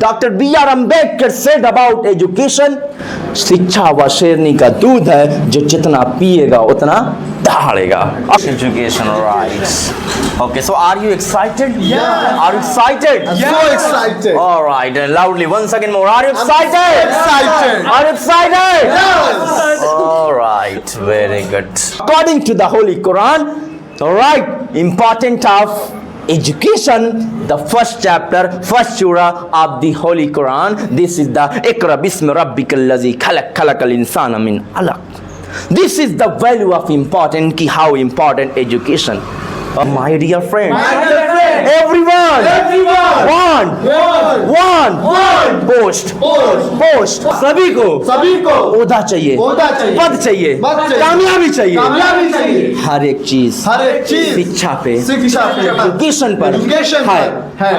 Dr. B.R. Ambedkar said about education, शिक्षा व शेरनी का दूध है जो जितना पिएगा उतना दहाड़ेगा. Education rights. Okay, so are you excited? Yeah. Are you excited? I'm so excited. All right, and loudly once again more. Are you excited? Excited. Are you excited? Yes. All right, very good. According to the Holy Quran, all right, important of education, the first chapter, first surah of the Holy Quran. This is the Iqra bismi rabbikal ladzi khalaq khalaqal insana min alaq. This is the value of important, ki how important education. My dear friend, everyone, one, post, सभी को ओहदा चाहिए, पद चाहिए, कामयाबी चाहिए, हर एक चीज शिक्षा पे, एजुकेशन पर है.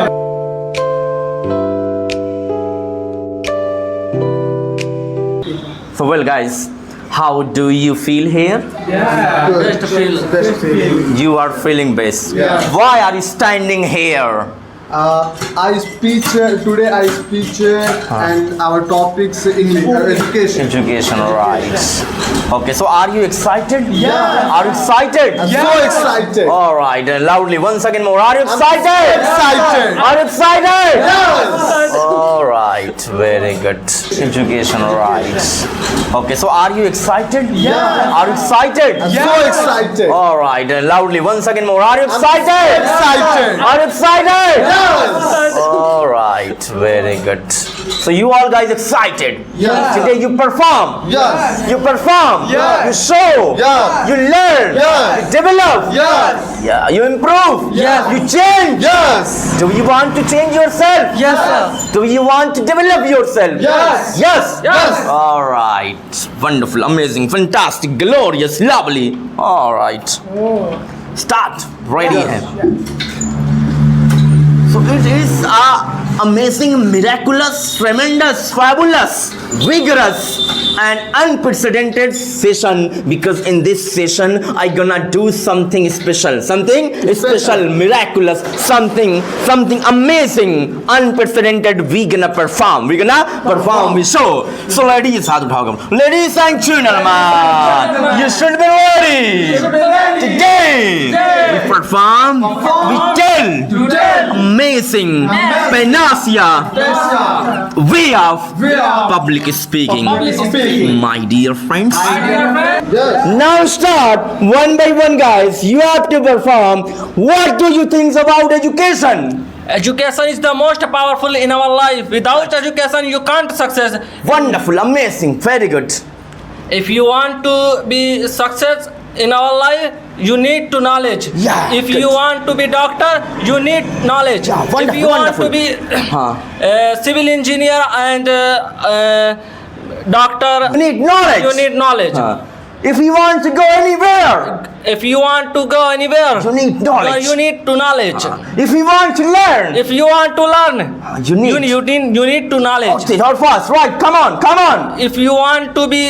So well guys, how do you feel here? Best feel. You are feeling best. Yeah. Why are you standing here? I speak today. I speak and our topics English education. Education rights. Okay, so are you excited? Yeah. Are you excited? I'm so excited. All right, and loudly once again more. Are you excited? excited. Are you excited? Yes. All right, very good. Education rights. Okay, so are you excited? Yeah. Are you excited? I'm so excited. All right, and loudly once again more. Are you excited? excited. Are you excited? Yes. All right, very good. So you all guys excited? Yes. Today you perform. Yes. You perform. Yes. You show. Yes. You learn. Yes. You develop. Yes. Yeah. You improve. Yes. You change. Yes. Do you want to change yourself? Yes, sir. Do you want to develop yourself? Yes. Yes. Yes. All right. Wonderful, amazing, fantastic, glorious, lovely. All right. Start. Ready hai. So it is amazing, miraculous, tremendous, fabulous, vigorous and unprecedented session, because in this session I gonna do something special, special, miraculous, something amazing, unprecedented. We gonna perform, we show. So ladies and gentlemen, you should be ready. Today we perform, we tell amazing panacea way of public speaking. My dear friends, Yes. now start one by one, guys. You have to perform. What do you think about education? Education is the most powerful in our life. Without education, you can't success. Wonderful, amazing, very good. If you want to be success in our life, you need to knowledge. Yeah, If good. you want to be doctor, you need knowledge. Yeah, If wonderful, you want wonderful. to be Huh. civil engineer and doctor, You need knowledge. you need knowledge. If you want to go anywhere, If you want to go anywhere, you need knowledge. you need to knowledge. If you want to learn, If you want to learn, you need. you need to knowledge. Okay, how fast? Right, come on. If you want to be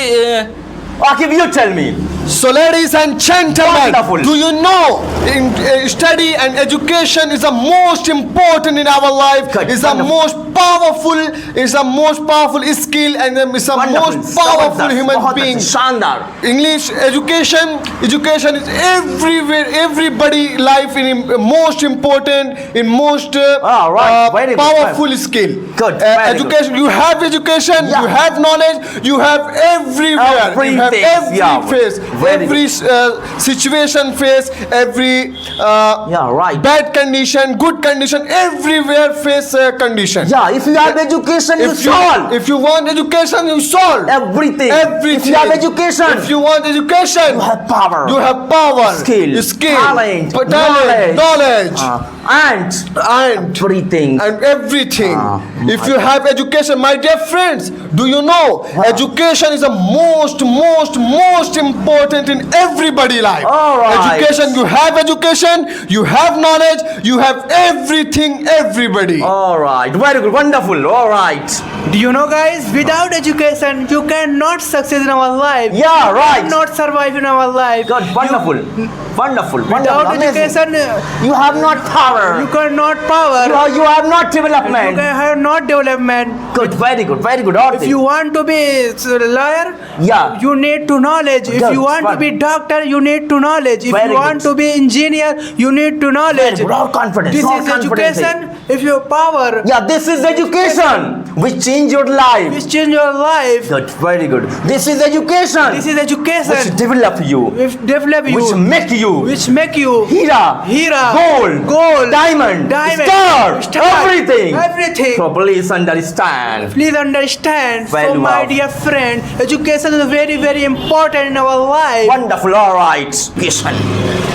Akib, you tell me. So, ladies and gentlemen, Wonderful. do you know study and education is the most important in our life? Good, It's the most powerful skill and it's the most powerful human being. Shandar. English education is everywhere, everybody life in most important, in most right. Very good. powerful skill. Good, very Education. You have education. Yeah. You have knowledge. You have everywhere. You have Everything. every Yeah. phase, Very every situation face, every Yeah, right. bad condition, good condition, everywhere face condition. Yeah, if you have education, you solve If you want education, you solve everything. everything. If you have education, If you want education, you have power. you have power, Skill, talent, knowledge. knowledge, And and everything. everything. If you have education, my dear friends, do you know education is the most important in everybody life. All right. Education, you have knowledge, you have everything, everybody. All right, very good, wonderful. All right. Do you know, guys, without education you cannot succeed in our life. Yeah, You right. cannot survive in our life. Good, wonderful, wonderful, Without amazing. education You have not thought power. You cannot power. You have not You development. can have not development. Good, very good, very good. If you want to be lawyer, Yeah. you need to knowledge. If Good, you want to fine. be doctor, you need to knowledge. If Very you want good. to be engineer, you need to knowledge. Very good. All confidence, This all is confidence. education. If you power, Yeah, this is education which change your life. which change your life. Good, very good. This is education This is which education. develop you, Which develop you. which make you Which make you. hira, Gold, diamond, Diamond, star, star, everything. everything. So please understand. Please understand, so Value my of- dear friend, education is very, very important in our life. Wonderful, all right. Education.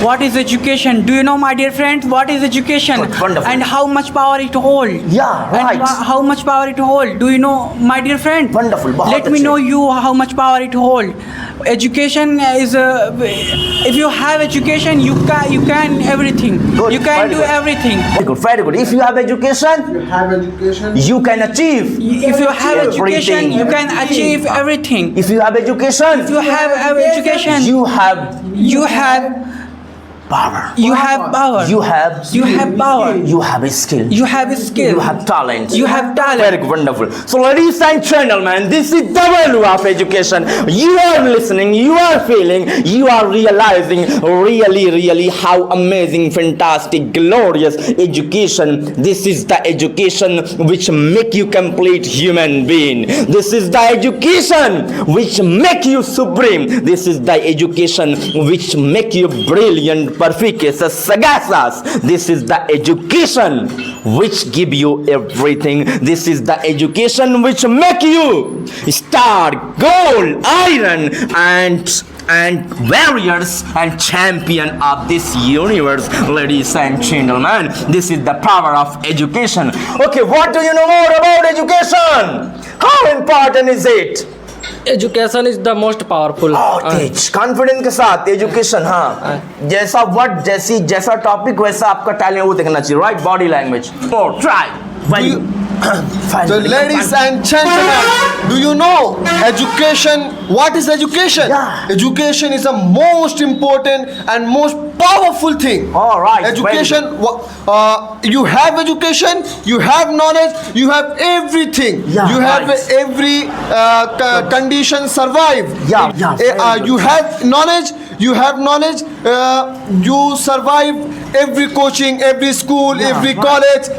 What is education? Do you know, my dear friends, what is education? Good, wonderful. And how much power it hold? Yeah, right. And how much power it hold? Do you know, my dear friend? Wonderful, बहुत Let me अच्छे. know you how much power it hold. Education is if you have education, you can everything. Good, You can very do good. everything. Very good, very good. If you have education, Have education. you can achieve. If you have education, Everything. you can achieve everything. If you have education, If you have education, you have you have power. you have power. You have power. You have a skill. You have skill. You have talent. You have talent. Very good, wonderful. So, ladies and gentlemen, this is the value of education. You are listening, you are feeling, you are realizing really how amazing, fantastic, glorious education. This is the education which make you complete human being. This is the education which make you supreme. This is the education which make you brilliant, perficacious, sagacious. This is the education which give you everything. This is the education which make you star, gold, iron, and warriors and champion of this universe. Ladies and gentlemen, this is the power of education. Okay, what do you know more about education? How important is it? Education is the most powerful. Tej confidence के साथ education, हाँ, जैसा word जैसा topic वैसा आपका talent वो देखना चाहिए, राइट? बॉडी लैंग्वेज और try. So, ladies and gentlemen, do you know education? What is education? Yeah. Education is the most important and most powerful thing. All right, very Education. You have education. You have knowledge. You have everything. Yeah, you have right. every condition survive. Yeah, yeah, very good. You have knowledge. You have knowledge. You survive every coaching, every school, Yeah, every right. college.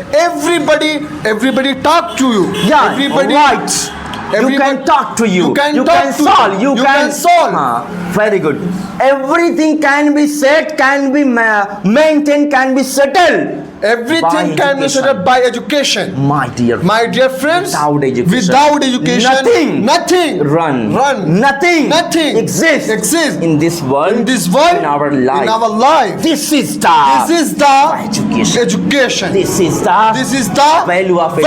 Everybody talk to you. Yeah, Everybody. right. You can talk to you. You can you talk can to solve. you. You can solve. Very good. Everything can be set, can be maintained, can be settled. Everything By can be education. set up by education. My dear, My dear friends, without education, nothing run, nothing exists in this world, in this world, in our life. in our life. This is the Education. This is the value of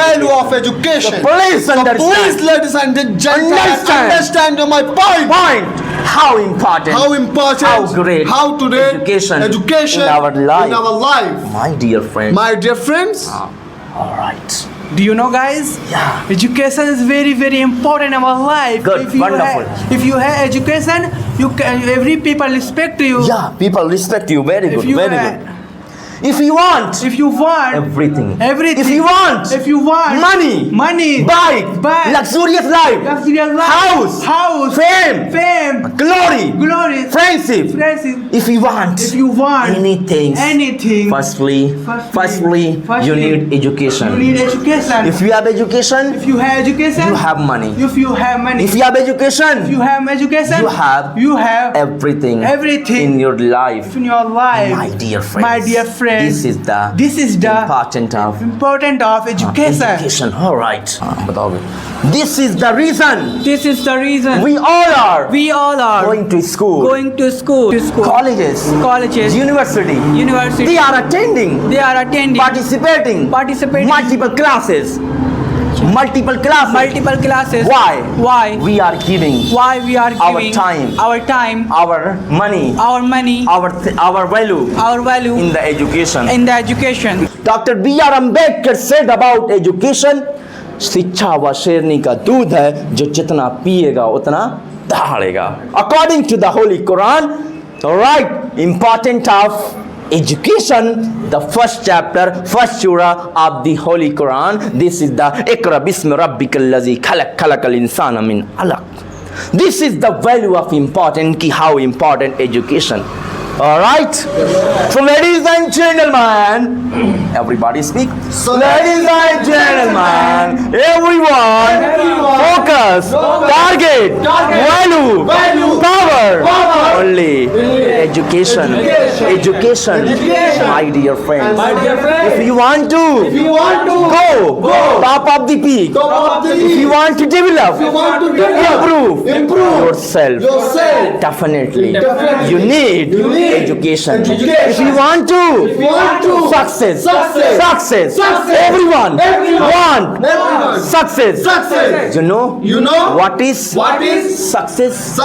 education. So please understand. Please, ladies and gentlemen, Understand. understand my point. How important, how great, how today education in our life. in our life. My dear friend. My dear friends, All right. Do you know, guys? Yeah. Education is very, very important in our life. Good, wonderful. If you have education, you can. Every people respect you. Yeah, people respect you. Very If good, you very ha- good. If you want If you want everything, everything. If you want money, bike, luxurious life, luxurious life, house, fame, glory, friendship. If you want anything, firstly, you need education. You need education. If you have education, If you have education, you have money. If you have money, If you have education, you have education, you have everything in your life. in your life. My dear friends, My dear friends, this is the important of education. education. All right. बताओगे. This is the reason This is the reason we all are we all are going to school, going to school, colleges, university, They are attending, they are attending, participating, multiple classes. multiple classes. Why? We are giving Why we are giving our time, our money, our value in the education. Dr. B.R. Ambedkar said about education, शिक्षा व शेरनी का दूध है जो जितना पिएगा उतना दहाड़ेगा. According to the Holy Quran, the right important of education, the first chapter, first surah of the Holy Quran. This is the Iqra Bismi Rabbikal Lazi Khalaqal Insana Min Alaq. This is the value of important, how important education. Alright? So ladies and gentlemen, everybody speak. So Ladies and gentlemen, everyone, focus, target, value, power, only education, my dear friends. If you want to go top of the peak, if you want to develop, improve yourself, definitely you need education. If you want to success, everyone want success. You know what is success?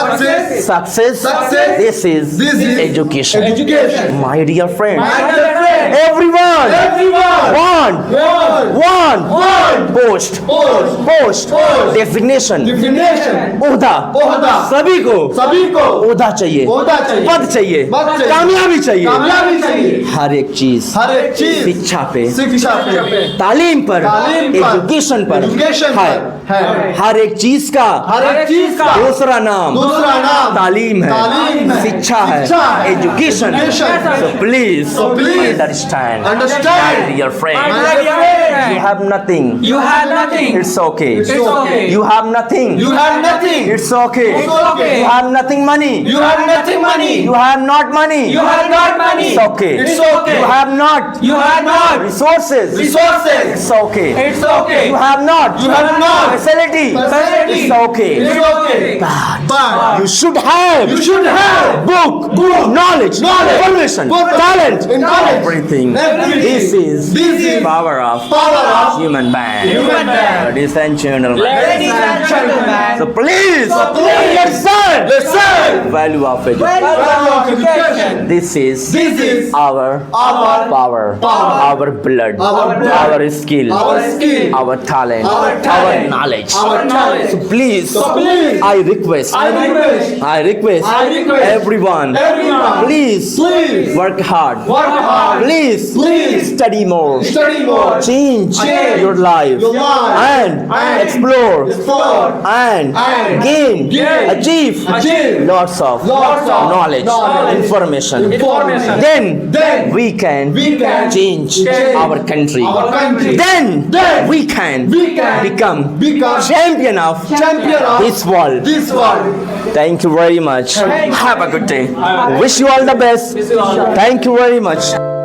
This is education. My dear friend, everyone want post designation ओहदा सभी को ओहदा चाहिए पद चाहिए कामयाबी चाहिए हर एक चीज शिक्षा पे तालीम पर एजुकेशन पर है हर एक चीज का दूसरा नाम तालीम है शिक्षा है education so please understand dear friend you have nothing it's okay you have nothing it's okay you have nothing money you have not money it's okay you have not resources it's okay you have not facility it's okay but you should have book knowledge information talent everything this is power of human being ladies and gentlemen so please let's learn value of education this is our power our blood our skill our talent our knowledge so please I request everyone please work hard please study more change your life and explore and gain achieve lots of knowledge information then we can change our country then we can become champion of this world thank you very much have a good day wish you all the best thank you very much